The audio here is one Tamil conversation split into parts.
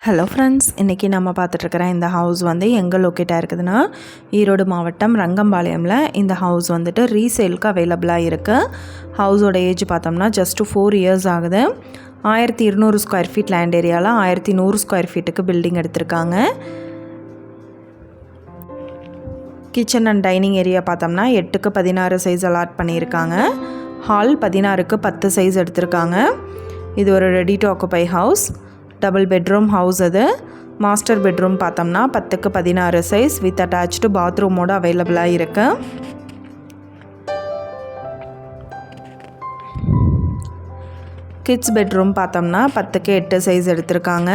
ஹலோ ஃப்ரெண்ட்ஸ், இன்றைக்கி நம்ம பார்த்துட்ருக்கிற இந்த ஹவுஸ் வந்து எங்கே லொக்கேட்டாக இருக்குதுன்னா ஈரோடு மாவட்டம் ரங்கம்பாளையமில் இந்த ஹவுஸ் வந்துட்டு ரீசேலுக்கு அவைலபிளாக இருக்குது. ஹவுஸோட ஏஜ் பார்த்தோம்னா ஜஸ்ட்டு 4 இயர்ஸ் ஆகுது. 1200 ஸ்கொயர் ஃபீட் லேண்ட் ஏரியாவில் 1100 ஸ்கொயர் ஃபீட்டுக்கு பில்டிங் எடுத்திருக்காங்க. கிச்சன் அண்ட் டைனிங் ஏரியா பார்த்தோம்னா 8க்கு 16 சைஸ் அலாட் பண்ணியிருக்காங்க. ஹால் 16க்கு 10 சைஸ் எடுத்திருக்காங்க. இது ஒரு ready to occupy house. Double bedroom house அது. மாஸ்டர் பெட்ரூம் பார்த்தோம்னா 10க்கு 16 சைஸ் வித் அட்டாச்டு பாத்ரூமோடு அவைலபிளாக இருக்கு. கிட்ஸ் பெட்ரூம் பார்த்தோம்னா 10க்கு 8 சைஸ் எடுத்திருக்காங்க.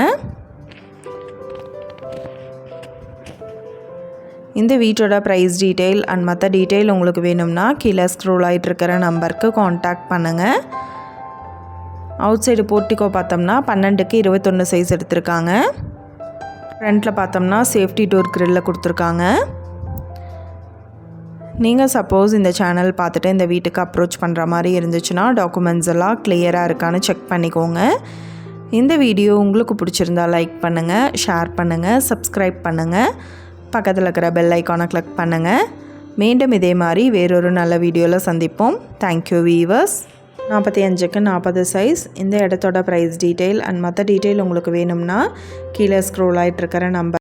இந்த வீட்டோட ப்ரைஸ் டீட்டெயில் அண்ட் மற்ற டீட்டெயில் உங்களுக்கு வேணும்னா கீழே ஸ்க்ரோல் ஆகிட்டு இருக்கிற நம்பருக்கு காண்டாக்ட் பண்ணுங்கள். அவுட் சைடு போர்ட்டிக்கோ பார்த்தோம்னா 12க்கு 21 சைஸ் எடுத்திருக்காங்க. ஃப்ரண்ட்டில் பார்த்தோம்னா சேஃப்டி டோர் கிரில்ல கொடுத்துருக்காங்க. நீங்கள் சப்போஸ் இந்த சேனல் பார்த்துட்டு இந்த வீட்டுக்கு அப்ரோச் பண்ணுற மாதிரி இருந்துச்சுன்னா டாக்குமெண்ட்ஸ் எல்லாம் கிளியராக இருக்கான்னு செக் பண்ணிக்கோங்க. இந்த வீடியோ உங்களுக்கு பிடிச்சிருந்தா லைக் பண்ணுங்கள், ஷேர் பண்ணுங்கள், சப்ஸ்கிரைப் பண்ணுங்கள், பக்கத்தில் இருக்கிற பெல் ஐக்கானை கிளிக் பண்ணுங்கள். மீண்டும் இதே மாதிரி வேறொரு நல்ல வீடியோவில் சந்திப்போம். Thank you viewers. 45க்கு 40 சைஸ். இந்த இடத்தோட ப்ரைஸ் டீட்டெயில் அண்ட் மற்ற டீட்டெயில் உங்களுக்கு வேணும்னா கீழே ஸ்க்ரோல் ஆகிட்டு இருக்கிற நம்பர்